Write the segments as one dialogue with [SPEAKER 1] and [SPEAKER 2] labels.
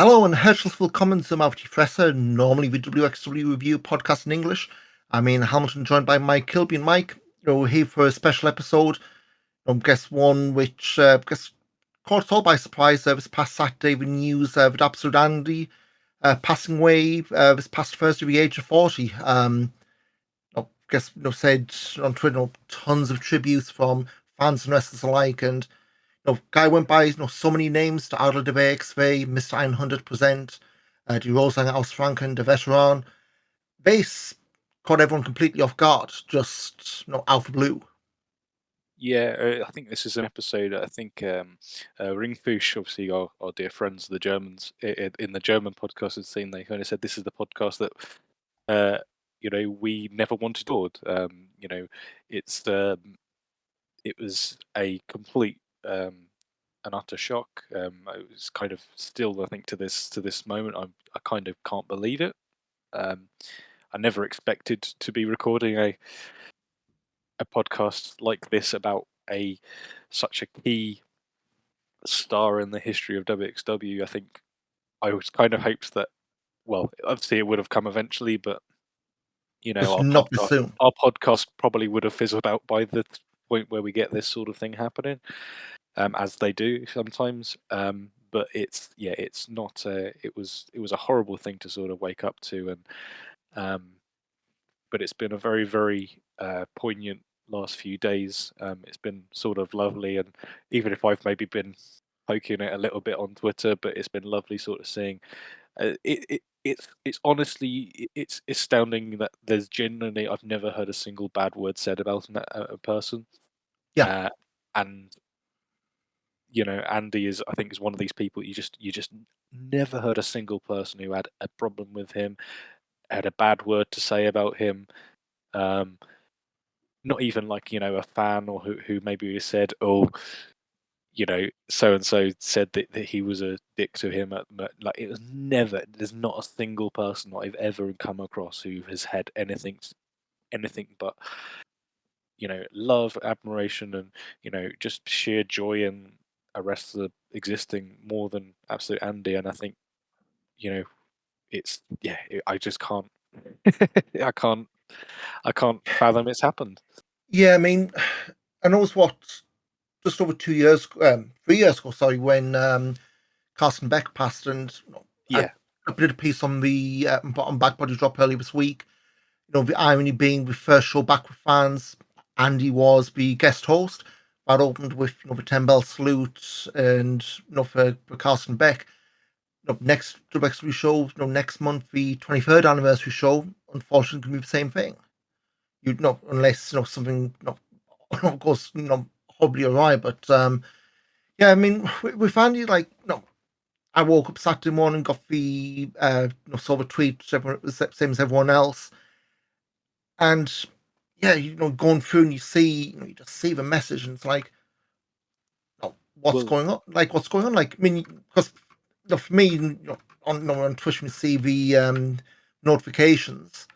[SPEAKER 1] Hello and herzlich willkommen zum Auf Die Fresse, normally the WXW review podcast in English. I'm Ian Hamilton, joined by Mike Kilby. And Mike, here for a special episode. Guess one which caught us all by surprise this past Saturday. The news with Absolute Andy passing away this past Thursday, at the age of 40. Said on Twitter, tons of tributes from fans and wrestlers alike, and guy went by so many names: to Adler, der VeterAAn, Mr. 100%, die Rohrzange aus Franken Der VeterAAn. Base caught everyone completely off guard, just out of the blue.
[SPEAKER 2] Yeah, I think this is an episode. I think Ringfush, obviously our dear friends, the Germans, in the German podcast had seen. They kind of said this is the podcast that we never wanted to record. It's it was a complete an utter shock. It was kind of still, I think, to this moment, I kind of can't believe it. I never expected to be recording a podcast like this about such a key star in the history of WXW. I think I was kind of hoped that, well, obviously it would have come eventually, but
[SPEAKER 1] Just not this soon.
[SPEAKER 2] our podcast probably would have fizzled out by the point where we get this sort of thing happening, as they do sometimes. But it's not. It was a horrible thing to sort of wake up to, and but it's been a very, very poignant last few days. It's been sort of lovely, and even if I've maybe been poking it a little bit on Twitter, but it's been lovely sort of seeing. It's honestly it's astounding that there's genuinely, I've never heard a single bad word said about a person.
[SPEAKER 1] Yeah.
[SPEAKER 2] And Andy is, I think, is one of these people you just never heard a single person who had a problem with him, had a bad word to say about him. Not even like a fan, or who maybe said, oh, so and so said that he was a dick to him. Like, it was never. There's not a single person that I've ever come across who has had anything but love, admiration, and just sheer joy in a wrestler existing more than Absolute Andy. And I think it's I just can't. I can't fathom it's happened.
[SPEAKER 1] Yeah, I mean, I know it's just over 2 years, 3 years ago, sorry, when Carsten Beck passed, and I did a piece on the on Back Body Drop earlier this week. The irony being, the first show back with fans, Andy was the guest host. That opened with the 10-bell salute, and for Carsten Beck. Next WXW show, next month, the 23rd anniversary show, unfortunately, can be the same thing. You'd not, unless something of course horribly awry. But yeah, I mean, with Andy, I woke up Saturday morning, got the saw the tweet, same as everyone else, and yeah, going through and you see, you just see the message, and it's like, what's going on? What's going on? Like, I mean, because for me, on Twitch, we see the notifications.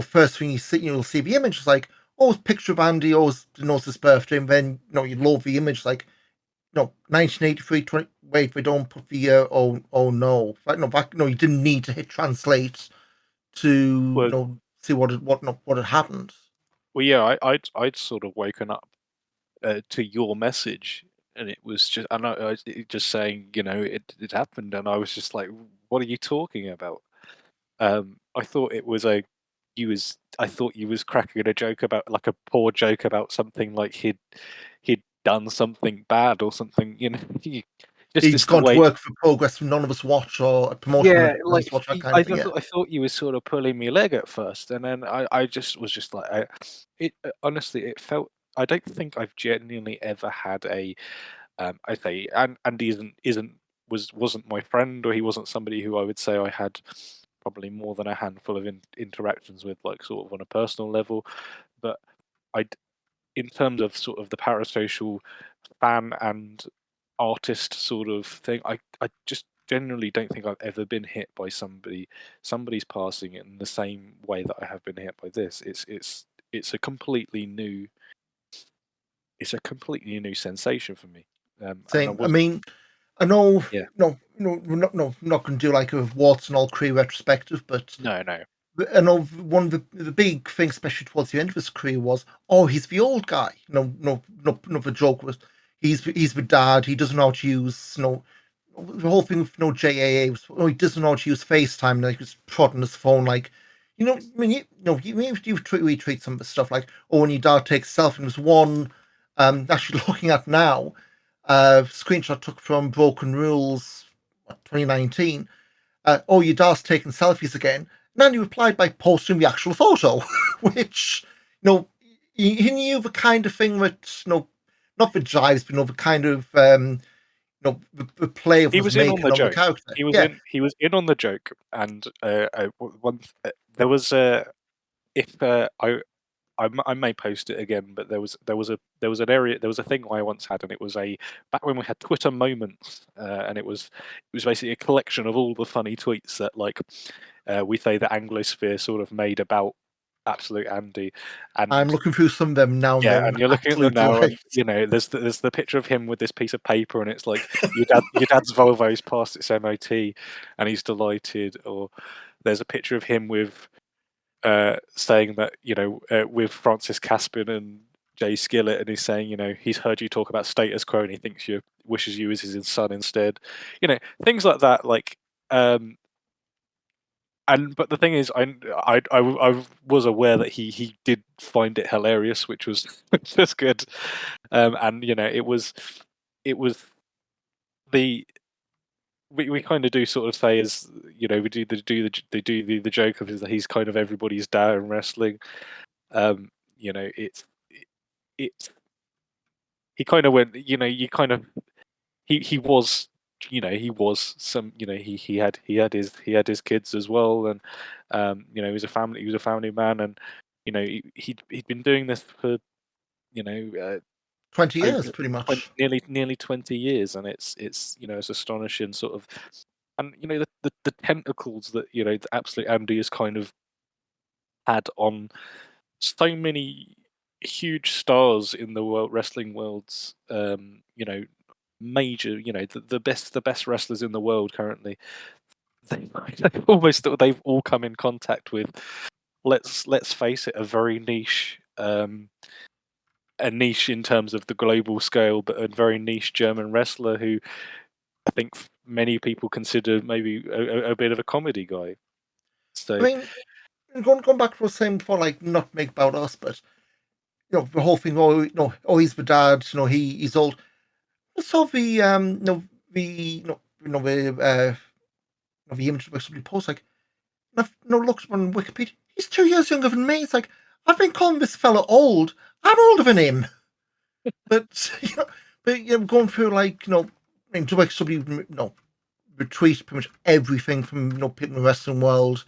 [SPEAKER 1] First thing you see, you'll see the image. It's like, oh, it's a picture of Andy. Oh, it's his birthday, and then you load the image. Like, 1983. Wait, they don't put the year. Oh no. Like, you didn't need to hit translate to see what had happened.
[SPEAKER 2] Well, yeah, I'd sort of woken up to your message, and it was just, and I just saying, it happened, and I was just like, what are you talking about? I thought it was I thought you was cracking a joke about, like, a poor joke about something, like he'd done something bad or something,
[SPEAKER 1] He's gone to work for Progress none of us watch, or a promotion
[SPEAKER 2] yeah,
[SPEAKER 1] none of
[SPEAKER 2] like,
[SPEAKER 1] us watch, that kind of thing. Yeah.
[SPEAKER 2] I thought you were sort of pulling me leg at first, and then I just was just like, honestly, it felt. I don't think I've genuinely ever had a, I say, and Andy wasn't my friend, or he wasn't somebody who I would say I had probably more than a handful of interactions with, like, sort of on a personal level, but I, in terms of sort of the parasocial fan and artist sort of thing, I just generally don't think I've ever been hit by somebody's passing in the same way that I have been hit by this. It's a completely new sensation for me.
[SPEAKER 1] Same. I mean, I know,
[SPEAKER 2] Yeah.
[SPEAKER 1] we're not going to do like a warts and all career retrospective, but
[SPEAKER 2] No.
[SPEAKER 1] I know one of the big things, especially towards the end of his career, was, oh, he's the old guy. The joke was he's the dad. He doesn't know how to use, the whole thing with JAA was, oh, he doesn't know how to use FaceTime. Like, he was prodding his phone, like, I mean, you retweet some of the stuff, like, oh, when your dad takes a selfie. There's one, actually looking at now, screenshot took from Broken Rules, 2019. Oh, your dad's taking selfies again. And then he replied by posting the actual photo, which, he knew the kind of thing that, not the jives, but, the kind of, the play of
[SPEAKER 2] He
[SPEAKER 1] was
[SPEAKER 2] was in on
[SPEAKER 1] making
[SPEAKER 2] the
[SPEAKER 1] on the
[SPEAKER 2] joke.
[SPEAKER 1] character. Yeah,
[SPEAKER 2] He was in on the joke, and there was if I may post it again, but there was an area, there was a thing I once had, and it was back when we had Twitter moments, and it was basically a collection of all the funny tweets that we say the Anglosphere sort of made about Absolute Andy,
[SPEAKER 1] I'm
[SPEAKER 2] and
[SPEAKER 1] looking through some of them now, and
[SPEAKER 2] yeah,
[SPEAKER 1] they're an
[SPEAKER 2] and you're looking at them
[SPEAKER 1] absolute
[SPEAKER 2] now,
[SPEAKER 1] delight.
[SPEAKER 2] and there's the picture of him with this piece of paper, and it's like your dad's Volvo's passed its MOT, and he's delighted, or there's a picture of him with saying that with Francis Caspin and Jay Skillett, and he's saying he's heard you talk about status quo, and he thinks you wishes you as his son instead, things like that, um, but the thing is, I was aware that he did find it hilarious, which was which was good, and it was the we kind of do sort of say, as we do the joke of, is that he's kind of everybody's dad in wrestling. It's it's he kind of went, you kind of he was he was some he had his kids as well, and he was a family man, and he'd been doing this for you know
[SPEAKER 1] 20 years,
[SPEAKER 2] over
[SPEAKER 1] pretty
[SPEAKER 2] 20,
[SPEAKER 1] much.
[SPEAKER 2] nearly 20 years, and it's it's astonishing, sort of, and the tentacles that the Absolute Andy has kind of had on so many huge stars in the wrestling worlds, major, the best wrestlers in the world currently. They've all come in contact with, let's face it, a niche in terms of the global scale, but a very niche German wrestler who I think many people consider maybe a bit of a comedy guy.
[SPEAKER 1] I
[SPEAKER 2] So
[SPEAKER 1] mean, going back to what I was saying before, like, not make about us, but, the whole thing, oh, he's the dad, he's old. I saw the, the, the image where somebody posts, like, I've looked on Wikipedia. He's 2 years younger than me. It's like, I've been calling this fella old. I'm older than him. But going through, like, to like somebody, retweet pretty much everything from, people in the wrestling world,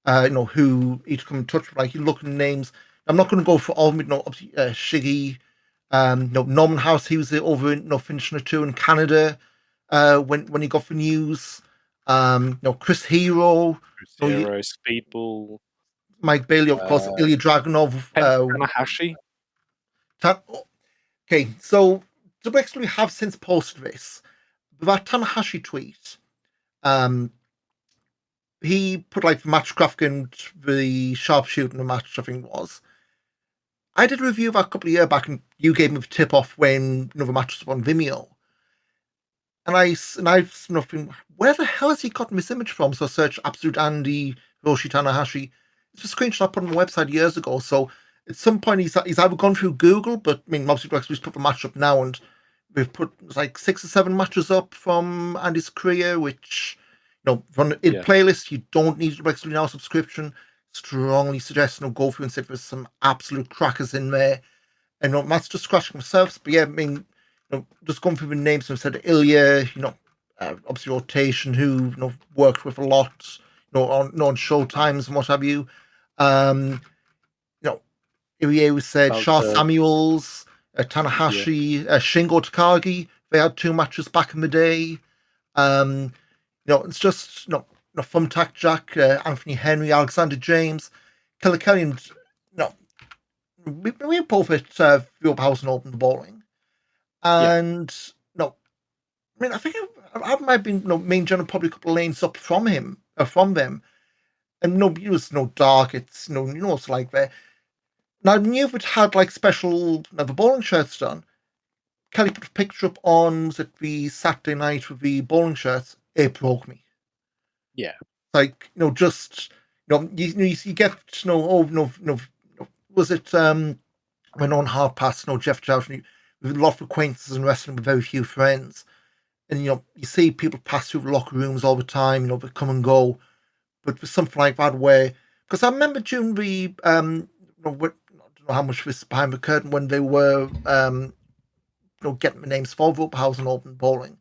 [SPEAKER 1] who he'd come in touch with. Like, you look at names. I'm not going to go for all of them. Obviously, Shiggy, Norman House. He was over in, finishing a tour in Canada. When he got the news. Chris Hero.
[SPEAKER 2] Zero, Speedball,
[SPEAKER 1] Mike Bailey, of course,
[SPEAKER 2] uh,
[SPEAKER 1] Ilya Dragunov.
[SPEAKER 2] Tanahashi.
[SPEAKER 1] Okay, so the actually have since posted this. That Tanahashi tweet, um, he put like the match graphic and the sharpshooter in the match, I think it was. I did a review of that a couple of years back, and you gave me the tip off when the match was on Vimeo. And I nothing. Where the hell has he gotten this image from? So I searched Absolute Andy Hiroshi Tanahashi. It's a screenshot I put on the website years ago. So at some point he's either gone through Google, but I mean, obviously we've put the match up now, and we've put like 6 or 7 matches up from Andy's career, which from in
[SPEAKER 2] Yeah.
[SPEAKER 1] playlist you don't need a Wrestling Now subscription. Strongly suggest go through and see if there's some absolute crackers in there. And Matt's just scratching himself, but yeah, I mean, just going through the names, and said Ilya, obviously Rotation, who worked with a lot, on show times and what have you. You know, Ilya said Shah Samuels,
[SPEAKER 2] Yeah.
[SPEAKER 1] Tanahashi, Shingo Takagi. They had 2 matches back in the day. It's just Thumbtack Jack, Anthony Henry, Alexander James, Killer Kelly, and we both at Field House and Open Bowling.
[SPEAKER 2] Yeah.
[SPEAKER 1] And no, I mean, I think I might have been main general probably a couple of lanes up from them, and it was dark. It's it's like there. Now I knew if it had like special never bowling shirts done. Kelly put a picture up on was it the Saturday night with the bowling shirts. It broke me.
[SPEAKER 2] Yeah.
[SPEAKER 1] Like just you get oh no, was it when on hard pass Jeff Jouton with a lot of acquaintances and wrestling with very few friends, and you see people pass through the locker rooms all the time, they come and go, but with something like that where because I remember during the I don't know how much this behind the curtain when they were getting the names for Ropehouse and Open Bowling.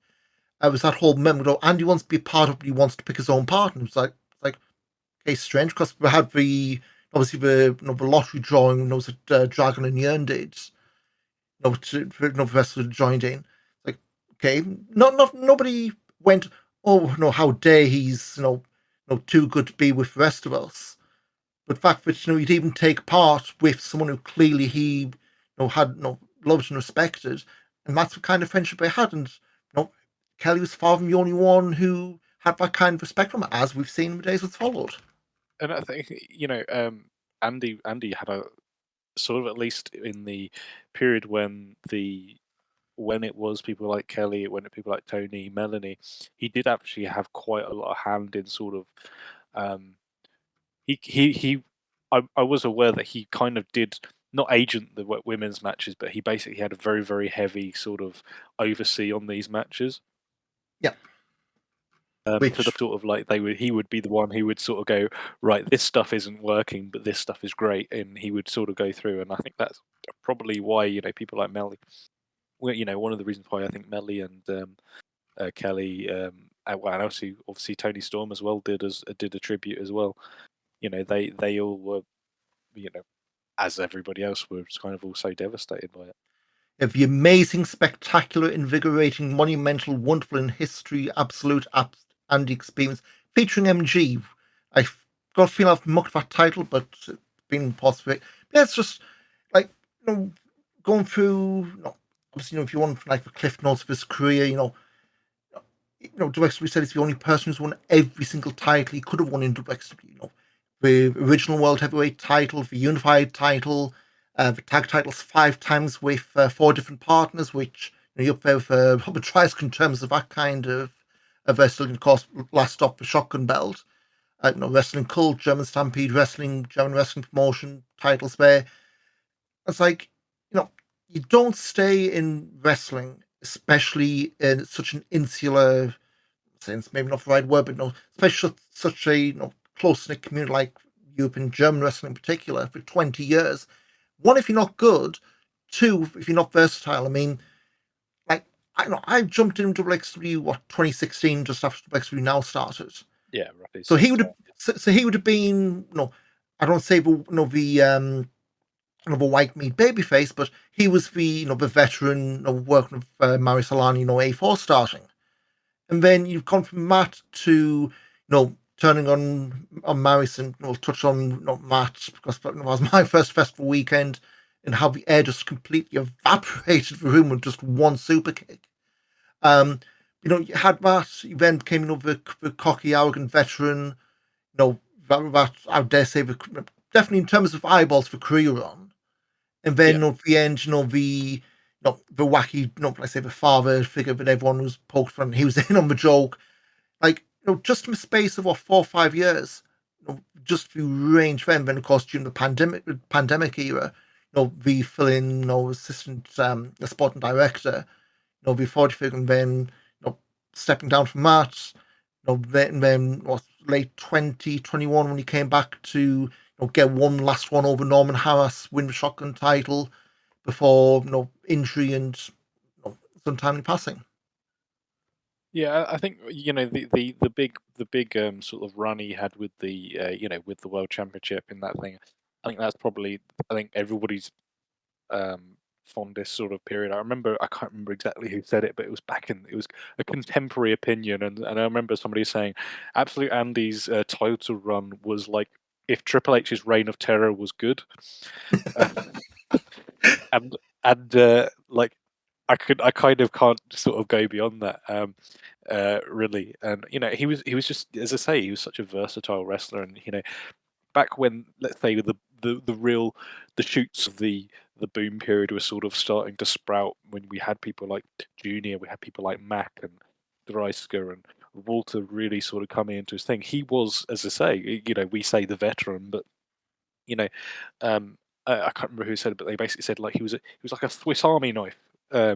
[SPEAKER 1] It was that whole moment. Andy wants to be a part of it. He wants to pick his own part, and it was like okay, strange because we had the obviously the lottery drawing. And there was a Dragon and Yearn did. The wrestler joined in. Like okay, not nobody went. Oh no, how dare he's too good to be with the rest of us. But the fact that he'd even take part with someone who clearly he had loved and respected, and that's the kind of friendship they had. And Kelly was far from the only one who had that kind of respect from it, as we've seen in the days that followed.
[SPEAKER 2] And I think Andy had a sort of, at least in the period when it was people like Kelly, when it people like Tony, Melanie, he did actually have quite a lot of hand in sort of he I was aware that he kind of did not agent the women's matches, but he basically had a very, very heavy sort of oversee on these matches.
[SPEAKER 1] Yeah.
[SPEAKER 2] To the sort of like he would be the one who would sort of go, right, this stuff isn't working, but this stuff is great, and he would sort of go through. And I think that's probably why people like Melly, one of the reasons why I think Melly and Kelly, and obviously Tony Storm as well did a tribute as well. They all were, as everybody else, were kind of also devastated by it.
[SPEAKER 1] Of the amazing, spectacular, invigorating, monumental, wonderful in history, absolute Andy experience featuring MG. I got a feel I've mucked that title, but it's been possible. Yeah, it's just like going through. Obviously, if you want like the cliff notes of his career, WXW said he's the only person who's won every single title he could have won in WXW. The original World Heavyweight title, the Unified title, the tag titles 5 times with 4 different partners, which you're up there for Hubbard Trisk in terms of that kind of wrestling. Of course, last off the Shotgun Belt, Wrestling Cult, German Stampede Wrestling, German Wrestling Promotion titles there. It's like, you don't stay in wrestling, especially in such an insular sense, maybe not the right word, but especially such a close knit community like Europe and German wrestling in particular for 20 years. One, if you're not good. Two, if you're not versatile. I mean, like I jumped into WXW 2016 just after WXW now started.
[SPEAKER 2] Yeah, roughly.
[SPEAKER 1] So he would have been I don't say the of a white meat babyface, but he was the the veteran working with Mario Solani, A4 starting. And then you've gone from Matt to turning on Morrison. We'll touch on not Matt because it was my first festival weekend, and how the air just completely evaporated the room with just one super kick. You had that. You then came in with the cocky, arrogant veteran. That I dare say definitely in terms of eyeballs for career on. And then at the end, the wacky, let's say the father figure that everyone was poked fun. He was in on the joke. Like, just in the space of 4 or 5 years, just the range then of course during the pandemic era, the fill-in, assistant sporting director, the 40 figure, and then stepping down from that, then what late 2021 when he came back to get one last one over Norman Harris, win the shotgun title before injury and untimely passing.
[SPEAKER 2] Yeah, I think the big sort of run he had with the with the World Championship in that thing. I think that's probably everybody's fondest sort of period. I can't remember exactly who said it, but it was it was a contemporary opinion, and I remember somebody saying, Absolute Andy's title run was like if Triple H's Reign of Terror was good, and like I kind of can't sort of go beyond that. really. And he was just, as I say, he was such a versatile wrestler. And back when, let's say, the shoots of the boom period were sort of starting to sprout, when we had people like Junior, we had people like Mac and Dreisker and Walter really sort of coming into his thing. He was, as I say, we say the veteran, but um, I can't remember who said it, but they basically said like he was like a Swiss Army knife.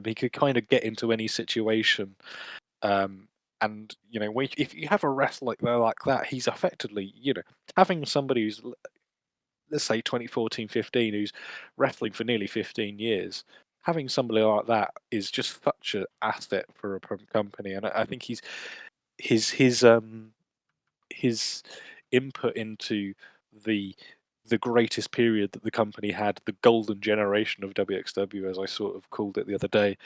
[SPEAKER 2] He could kind of get into any situation. And if you have a wrestler like that, he's effectively having somebody who's, let's say, 2014, 15, who's wrestling for nearly 15 years. Having somebody like that is just such an asset for a company, and I think his input into the greatest period that the company had, the golden generation of WXW, as I sort of called it the other day.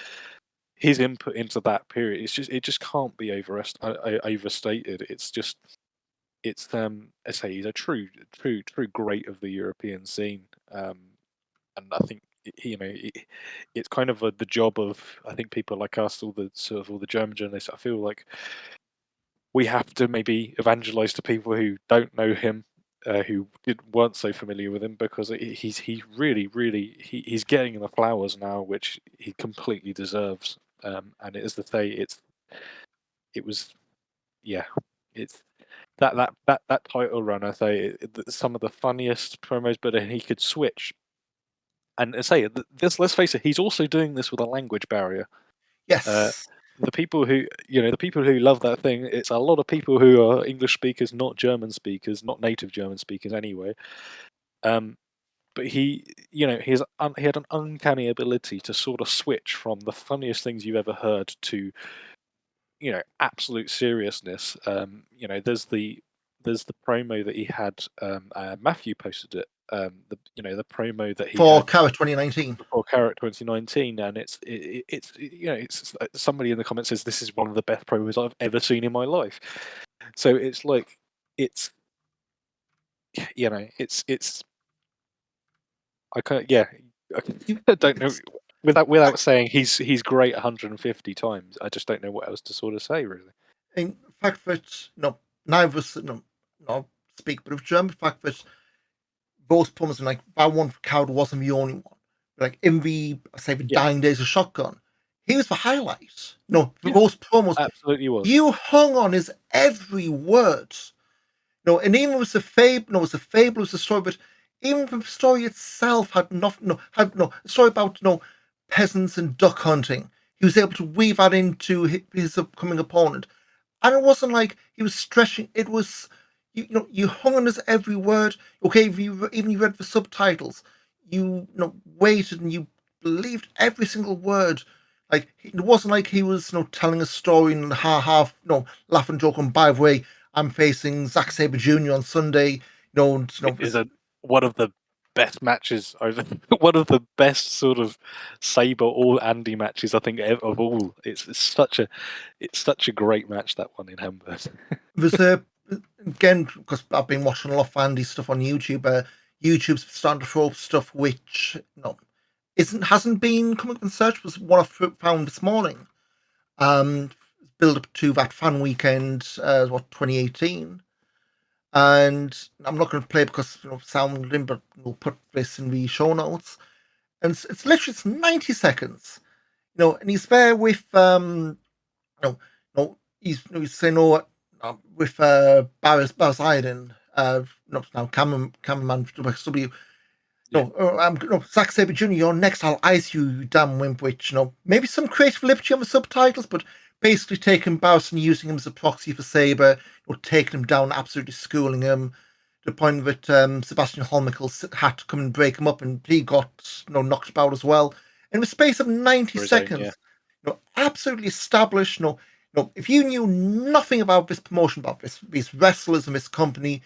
[SPEAKER 2] His input into that period, it just can't be overstated. I say he's a true great of the European scene, and I think it's kind of the job of, I think, people like us, all the German journalists. I feel like we have to maybe evangelize to people who don't know him, who weren't so familiar with him, because he's he's getting the flowers now, which he completely deserves. And as they say, it was yeah, it's that title run. I say some of the funniest promos, but then he could switch. And I say this. Let's face it, he's also doing this with a language barrier.
[SPEAKER 1] Yes.
[SPEAKER 2] The people who love that thing, it's a lot of people who are English speakers, not German speakers, not native German speakers anyway. But he had an uncanny ability to sort of switch from the funniest things you've ever heard to absolute seriousness. There's the promo that he had. Matthew posted it. The promo that he
[SPEAKER 1] For
[SPEAKER 2] had
[SPEAKER 1] Carrot 2019.
[SPEAKER 2] for Carrot 2019, and it's somebody in the comments says this is one of the best promos I've ever seen in my life. So it's like it's I can't I don't know, without saying he's great 150 times. I just don't know what else to sort of say, really.
[SPEAKER 1] In fact that neither of us speak but of German. The fact that those promos, like that one for Carrot wasn't the only one. Like in the dying days of Shotgun, he was the highlight. For those promos,
[SPEAKER 2] absolutely was.
[SPEAKER 1] You hung on his every word. And even it was a fable, it was a story, but even the story itself had nothing. Had a story about peasants and duck hunting. He was able to weave that into his upcoming opponent, and it wasn't like he was stretching. It was you hung on his every word. Okay, if you read the subtitles, you waited and you believed every single word. Like it wasn't like he was telling a story and half laugh and joke. And by the way, I'm facing Zack Sabre Jr. on Sunday.
[SPEAKER 2] Is one of the best matches over one of the best sort of Sabre or Andy matches, I think, of all. It's such a great match, that one in Hamburg.
[SPEAKER 1] There's again, because I've been watching a lot of Andy stuff on YouTube. YouTube's starting to throw up stuff which hasn't been coming up in search. Was what I found this morning. Build up to that fan weekend, 2018, and I'm not going to play it because sound in, but we'll put this in the show notes. And it's literally 90 seconds, and he's there with he's saying with Barris Iden, now cameraman for WXW. Zack Sabre Jr., you're next. I'll ice you, you damn wimp. Which maybe some creative liberty on the subtitles, but basically taking Barris and using him as a proxy for Sabre, taking him down, absolutely schooling him. To the point that Sebastian Holmichel had to come and break him up, and he got knocked about as well. In the space of 90 seconds, absolutely established. If you knew nothing about this promotion, about these wrestlers and this company,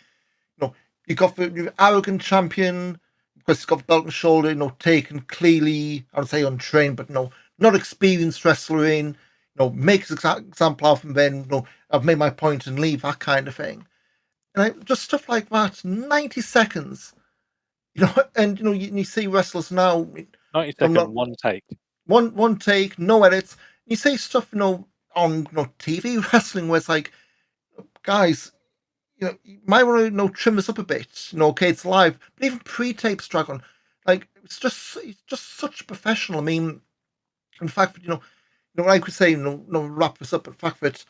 [SPEAKER 1] you got the arrogant champion because he's got the belt on the shoulder, taken clearly, I would say untrained, but not experienced wrestler in, make an example of him, then, I've made my point and leave, that kind of thing. And just stuff like that, 90 seconds, and, you see wrestlers now.
[SPEAKER 2] 90 second, one take.
[SPEAKER 1] One take, no edits. You say stuff, on TV wrestling where it's like, guys, you might want to trim this up a bit. Okay, it's live, but even pre-tapes Dragon, like it's just such a professional. I mean, in fact, I could say, wrap this up. But the fact that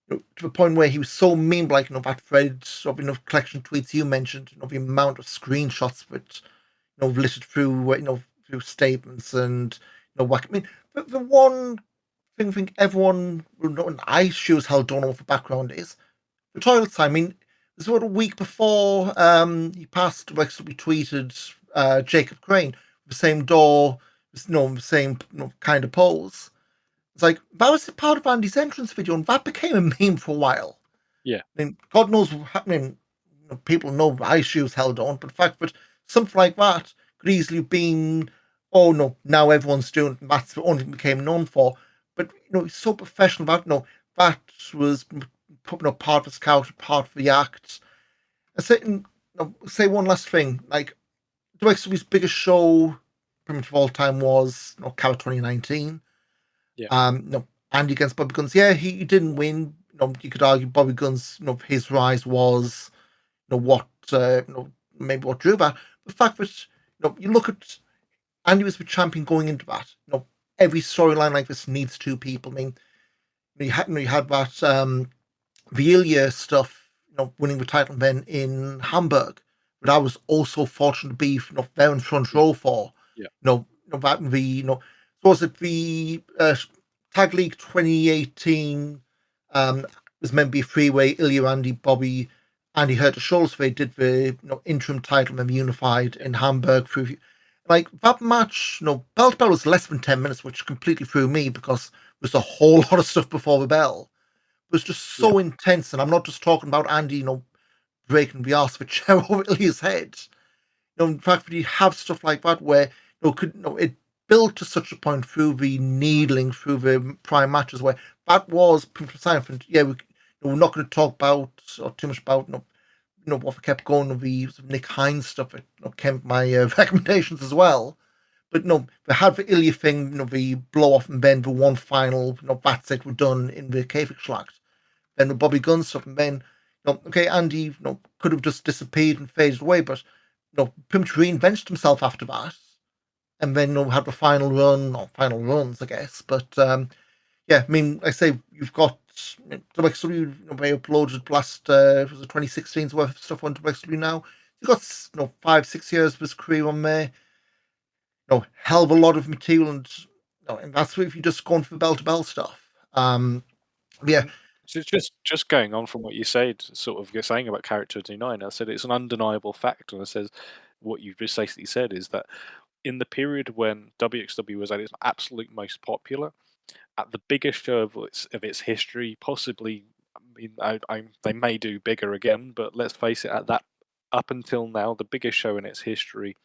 [SPEAKER 1] to the point where he was so mean, like that thread of collection tweets you mentioned, the amount of screenshots that littered through through statements and what I mean. The one thing I think everyone will know, and I sure as hell don't know what the background is. The toilet time. I mean, it was about a week before he passed. Rex tweeted Jacob Crane, the same door, the same kind of pose. It's like that was part of Andy's entrance video, and that became a meme for a while.
[SPEAKER 2] Yeah.
[SPEAKER 1] I mean, God knows what's happening. People know I shoes held on, but the fact that something like that could easily have been, oh no, now everyone's doing it, and that's the only thing it became known for. But it's so professional that that was putting up part of his character, part of the act. And say one last thing, like WXW's biggest show pretty much of all time was Carrot 2019.
[SPEAKER 2] Yeah.
[SPEAKER 1] Andy against Bobby Guns. Yeah, he didn't win. You could argue Bobby Guns, his rise was, what, maybe what drew that. The fact that, you look at Andy was the champion going into that. Every storyline like this needs two people. I mean, you had that Villia stuff, winning the title then in Hamburg, but I was also fortunate to be, there in front row for.
[SPEAKER 2] Yeah.
[SPEAKER 1] That the, was it the Tag League 2018 was meant to be a three-way, Ilya, Andy, Bobby, Andy hurt the shoulders. They did the interim title and unified in Hamburg through. Like that match, bell to bell was less than 10 minutes, which completely threw me because there was a whole lot of stuff before the bell. It was just so intense, and I'm not just talking about Andy, breaking the arse of a chair over Ilya's head. In fact, that you have stuff like that where it built to such a point through the needling, through the prime matches where that was significant. Yeah, we're not going to talk about or too much about what kept going with the Nick Hines stuff. It came my recommendations as well. But they had the Ilya thing, the blow off and then the one final, that's it, we're done in the Kafik Schlacht. Then the Bobby Gunn stuff, and then okay, Andy could have just disappeared and faded away, but pretty much reinvented himself after that. And then had the final run, or final runs, I guess. But yeah, I mean, I say you've got WXW, they uploaded last was it 2016's worth of stuff on WXW now. You've got 5-6 years of his career on there. Hell of a lot of material, and that's if you're just going for bell to bell stuff. Yeah.
[SPEAKER 2] So just going on from what you said, sort of you're saying about Character 29, I said it's an undeniable fact, and I says what you've just basically said is that in the period when WXW was at its absolute most popular, at the biggest show of its history, possibly, I mean, they may do bigger again, but let's face it, at that up until now, the biggest show in its history,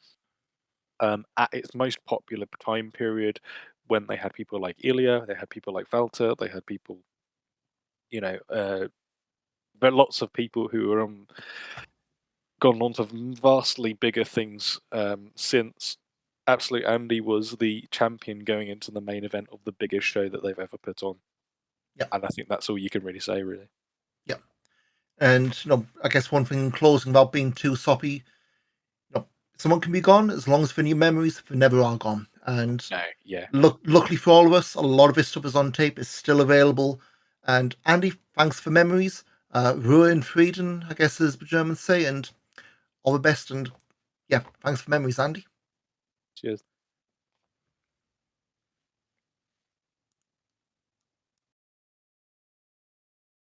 [SPEAKER 2] at its most popular time period, when they had people like Ilya, they had people like Walter, they had people, there are lots of people who are gone on to vastly bigger things since. Absolute Andy was the champion going into the main event of the biggest show that they've ever put on.
[SPEAKER 1] Yeah.
[SPEAKER 2] And I think that's all you can really say, really.
[SPEAKER 1] Yeah. And I guess one thing in closing about being too soppy, someone can be gone as long as the new memories they never are gone. And luckily for all of us, a lot of his stuff is on tape, is still available. And Andy, thanks for memories. Ruhe in Frieden, I guess as the Germans say, and all the best. And yeah, thanks for memories, Andy.
[SPEAKER 2] Cheers.